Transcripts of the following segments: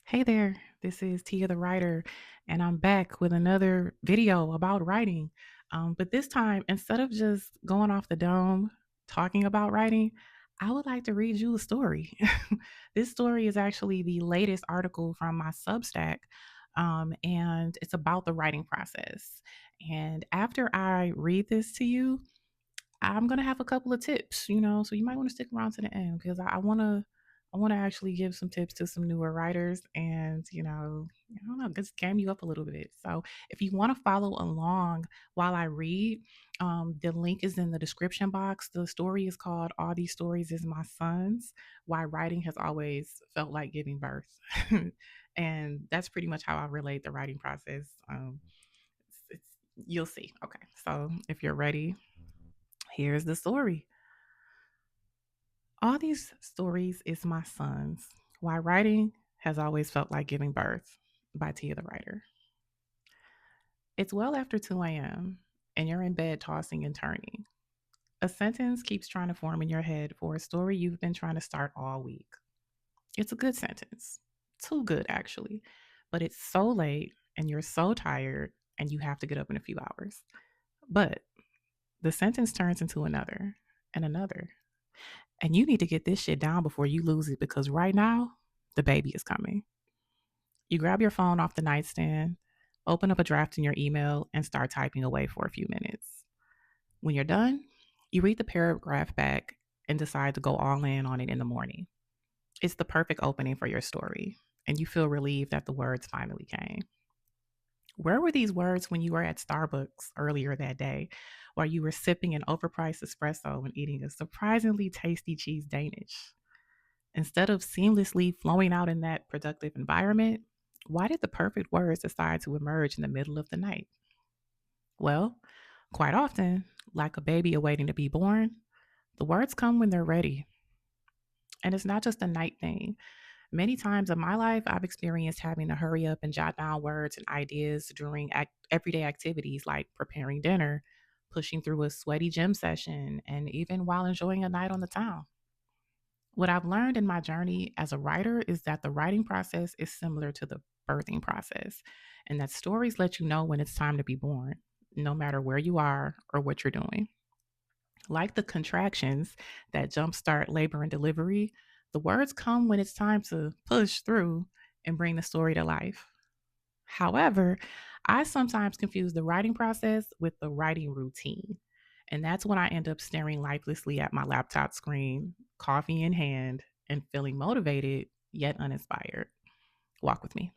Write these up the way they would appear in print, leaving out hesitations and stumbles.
Hey there, this is Tia the Writer, and I'm back with another video about writing. But this time, instead of just going off the dome talking about writing, I would like to read you a story. This story is actually the latest article from my Substack, and it's about the writing process. And after I read this to you, I'm gonna have a couple of tips, so you might want to stick around to the end because I want to actually give some tips to some newer writers and I don't know, just game you up a little bit. So if you want to follow along while I read, the link is in the description box. The story is called "All These Stories Is My Sons: Why Writing Has Always Felt Like Giving Birth," and that's pretty much how I relate the writing process. You'll see. Okay, so if you're ready, here's the story. All these stories is my sons. Why writing has always felt like giving birth by Tia the Writer. It's well after 2 a.m., and you're in bed tossing and turning. A sentence keeps trying to form in your head for a story you've been trying to start all week. It's a good sentence. Too good, actually. But it's so late, and you're so tired, and you have to get up in a few hours. But the sentence turns into another and another. And you need to get this shit down before you lose it because right now, the baby is coming. You grab your phone off the nightstand, open up a draft in your email, and start typing away for a few minutes. When you're done, you read the paragraph back and decide to go all in on it in the morning. It's the perfect opening for your story, and you feel relieved that the words finally came. Where were these words when you were at Starbucks earlier that day, while you were sipping an overpriced espresso and eating a surprisingly tasty cheese Danish? Instead of seamlessly flowing out in that productive environment, why did the perfect words decide to emerge in the middle of the night? Well, quite often, like a baby awaiting to be born, the words come when they're ready. And it's not just a night thing. Many times in my life, I've experienced having to hurry up and jot down words and ideas during everyday activities like preparing dinner, pushing through a sweaty gym session, and even while enjoying a night on the town. What I've learned in my journey as a writer is that the writing process is similar to the birthing process, and that stories let you know when it's time to be born, no matter where you are or what you're doing. Like the contractions that jumpstart labor and delivery, the words come when it's time to push through and bring the story to life. However, I sometimes confuse the writing process with the writing routine. And that's when I end up staring lifelessly at my laptop screen, coffee in hand, and feeling motivated yet uninspired. Walk with me.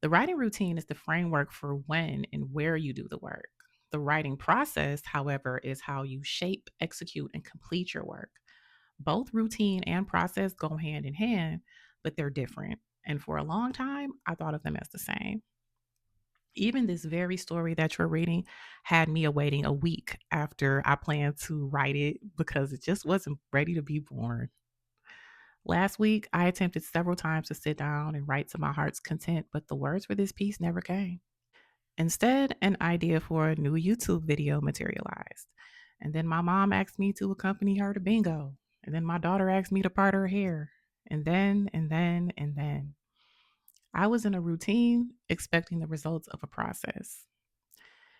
The writing routine is the framework for when and where you do the work. The writing process, however, is how you shape, execute, and complete your work. Both routine and process go hand in hand, but they're different. And for a long time, I thought of them as the same. Even this very story that you're reading had me awaiting a week after I planned to write it because it just wasn't ready to be born. Last week, I attempted several times to sit down and write to my heart's content, but the words for this piece never came. Instead, an idea for a new YouTube video materialized. And then my mom asked me to accompany her to bingo. And then my daughter asked me to part her hair. And then. I was in a routine expecting the results of a process.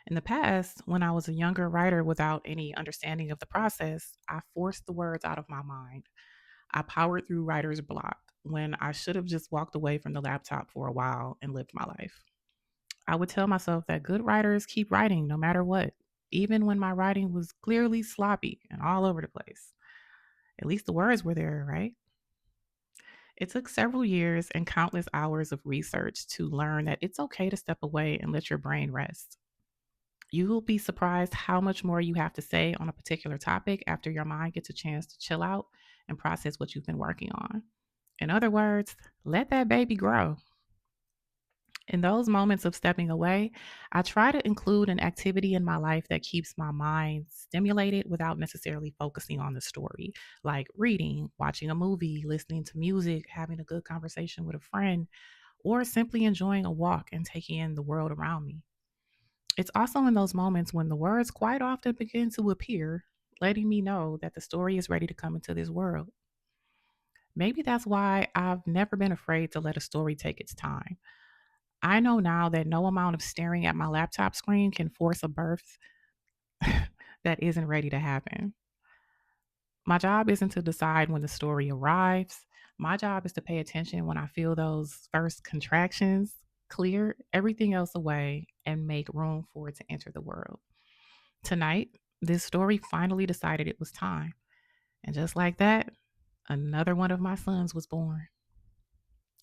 In the past, when I was a younger writer without any understanding of the process, I forced the words out of my mind. I powered through writer's block when I should have just walked away from the laptop for a while and lived my life. I would tell myself that good writers keep writing no matter what, even when my writing was clearly sloppy and all over the place. At least the words were there, right? It took several years and countless hours of research to learn that it's okay to step away and let your brain rest. You will be surprised how much more you have to say on a particular topic after your mind gets a chance to chill out and process what you've been working on. In other words, let that baby grow. In those moments of stepping away, I try to include an activity in my life that keeps my mind stimulated without necessarily focusing on the story, like reading, watching a movie, listening to music, having a good conversation with a friend, or simply enjoying a walk and taking in the world around me. It's also in those moments when the words quite often begin to appear, letting me know that the story is ready to come into this world. Maybe that's why I've never been afraid to let a story take its time. I know now that no amount of staring at my laptop screen can force a birth that isn't ready to happen. My job isn't to decide when the story arrives. My job is to pay attention when I feel those first contractions, clear everything else away, and make room for it to enter the world. Tonight, this story finally decided it was time. And just like that, another one of my sons was born.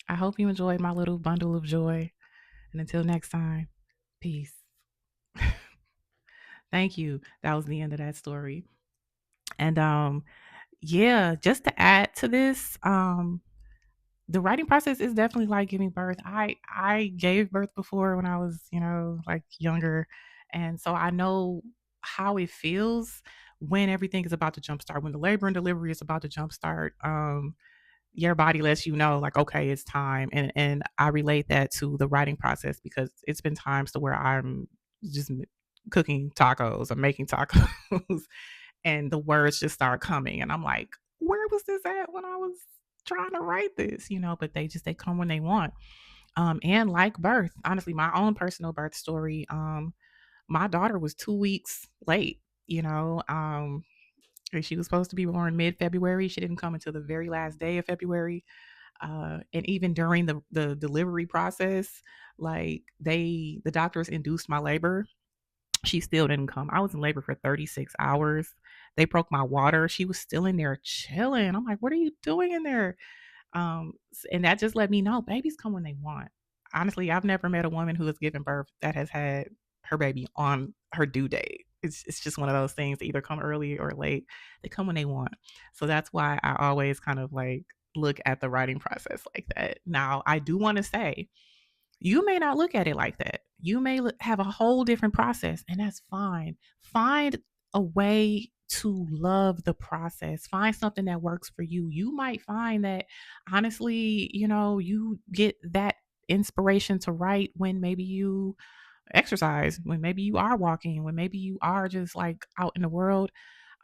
I hope you enjoyed my little bundle of joy. And until next time, peace. Thank you. That was the end of that story. And yeah, just to add to this, the writing process is definitely like giving birth. I gave birth before when I was, like younger, and so I know how it feels when everything is about to jumpstart, when the labor and delivery is about to jumpstart. Your body lets you know, like, okay, it's time, and I relate that to the writing process because it's been times to where I'm just cooking tacos or making tacos, and the words just start coming, and I'm like, where was this at when I was trying to write this, but they come when they want. And like birth, honestly, my own personal birth story, my daughter was 2 weeks late, you know. She was supposed to be born mid-February. She didn't come until the very last day of February. And even during the delivery process, like the doctors induced my labor, she still didn't come. I was in labor for 36 hours. They broke my water. She was still in there chilling. I'm like, what are you doing in there? And that just let me know babies come when they want. Honestly, I've never met a woman who has given birth that has had her baby on her due date. It's just one of those things that either come early or late. They come when they want. So that's why I always kind of like look at the writing process like that. Now, I do want to say you may not look at it like that. You may have a whole different process, and that's fine. Find a way to love the process. Find something that works for you. You might find that honestly, you get that inspiration to write when maybe you exercise, when maybe you are walking, when maybe you are just like out in the world.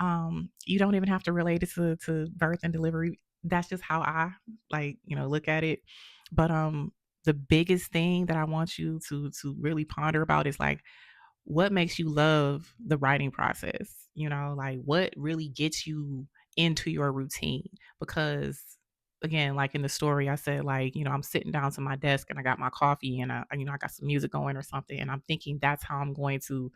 You don't even have to relate it to birth and delivery. That's just how I like, look at it. But the biggest thing that I want you to really ponder about is like what makes you love the writing process? Like what really gets you into your routine? Because again, like in the story, I said, like, I'm sitting down to my desk and I got my coffee and I got some music going or something. And I'm thinking that's how I'm going to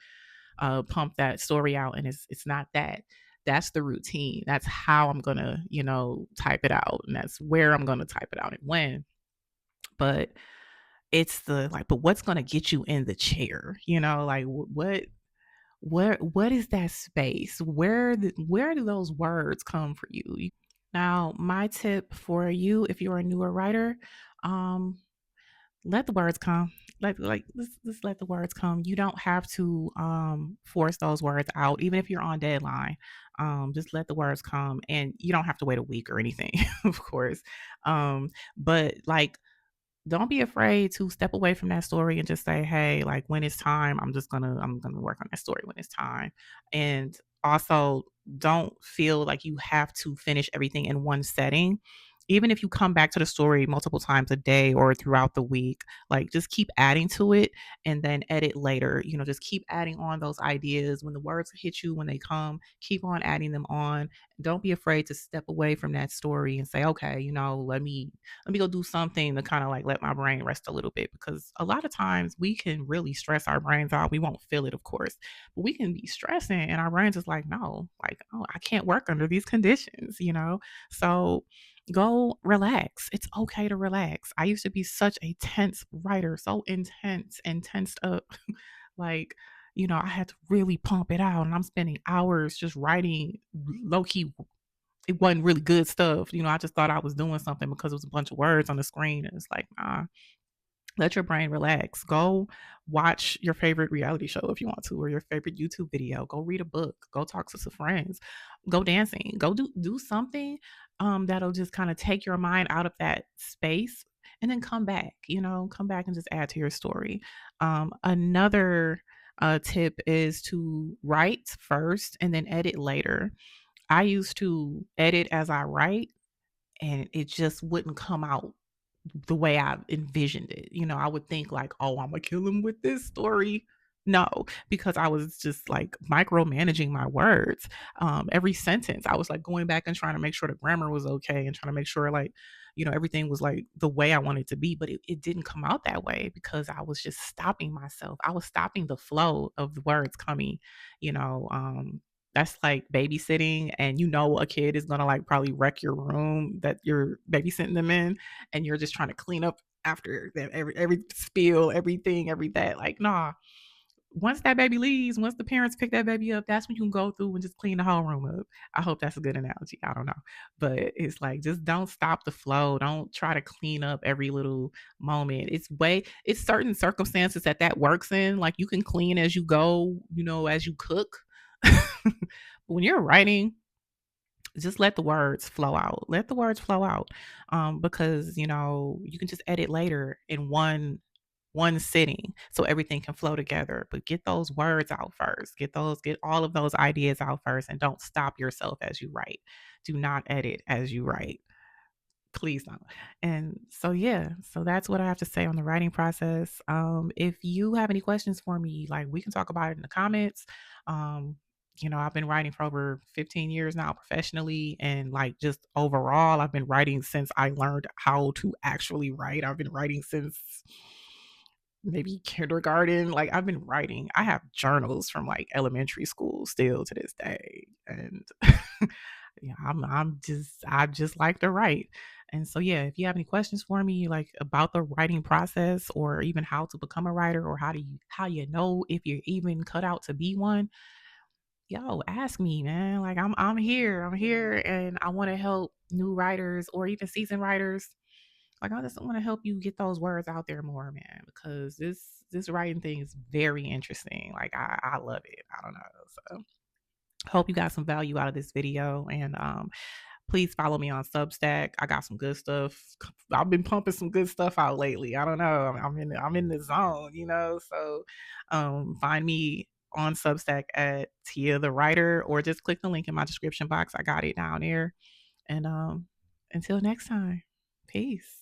pump that story out. And it's not that. That's the routine. That's how I'm gonna, type it out. And that's where I'm gonna type it out and when. But it's the like, but what's gonna get you in the chair? Like what is that space? Where do those words come for you? Now, my tip for you, if you're a newer writer, um, let the words come. Let's let the words come. You don't have to force those words out, even if you're on deadline. Just let the words come, and you don't have to wait a week or anything, of course. But like don't be afraid to step away from that story and just say, hey, like when it's time, I'm gonna work on that story when it's time. And also don't feel like you have to finish everything in one setting. Even if you come back to the story multiple times a day or throughout the week, like just keep adding to it and then edit later. Just keep adding on those ideas. When the words hit you, when they come, keep on adding them on. Don't be afraid to step away from that story and say, okay, let me go do something to kind of like let my brain rest a little bit, because a lot of times we can really stress our brains out. We won't feel it, of course, but we can be stressing and our brains is like, no, like, oh, I can't work under these conditions. So go relax. It's okay to relax. I used to be such a tense writer, so intense and tensed up. Like, I had to really pump it out, and I'm spending hours just writing low key. It wasn't really good stuff. I just thought I was doing something because it was a bunch of words on the screen. And it's like, nah, let your brain relax. Go watch your favorite reality show if you want to, or your favorite YouTube video. Go read a book. Go talk to some friends. Go dancing. Go do something that'll just kind of take your mind out of that space and then come back, come back and just add to your story. Another tip is to write first and then edit later. I used to edit as I write, and it just wouldn't come out the way I envisioned it. I would think like, "Oh, Imma kill him with this story." No, because I was just like micromanaging my words. Every sentence, I was like going back and trying to make sure the grammar was okay and trying to make sure like, everything was like the way I wanted it to be, but it didn't come out that way because I was just stopping myself. I was stopping the flow of the words coming, you know. That's like babysitting, and a kid is gonna like probably wreck your room that you're babysitting them in, and you're just trying to clean up after them, every spill, everything, every that. Like, nah. Once that baby leaves, once the parents pick that baby up, that's when you can go through and just clean the whole room up. I hope that's a good analogy. I don't know. But it's like just don't stop the flow. Don't try to clean up every little moment. It's certain circumstances that works in. Like you can clean as you go, as you cook. But when you're writing, just let the words flow out. Let the words flow out. Because you can just edit later in one sitting so everything can flow together. But get those words out first. Get all of those ideas out first, and don't stop yourself as you write. Do not edit as you write. Please don't. And so yeah, so that's what I have to say on the writing process. If you have any questions for me, like we can talk about it in the comments. Um, I've been writing for over 15 years now professionally, and like just overall, I've been writing since I learned how to actually write. I've been writing since maybe kindergarten. Like I've been writing. I have journals from like elementary school still to this day. And yeah, I just like to write. And so yeah, if you have any questions for me like about the writing process or even how to become a writer or how you know if you're even cut out to be one, yo, ask me, man. Like I'm here. I'm here and I want to help new writers or even seasoned writers. Like I just want to help you get those words out there more, man, because this writing thing is very interesting. Like I love it. I don't know. So hope you got some value out of this video, and please follow me on Substack. I got some good stuff. I've been pumping some good stuff out lately. I don't know. I'm in the zone, So find me on Substack at Tia the Writer, or just click the link in my description box. I got it down there. And until next time, peace.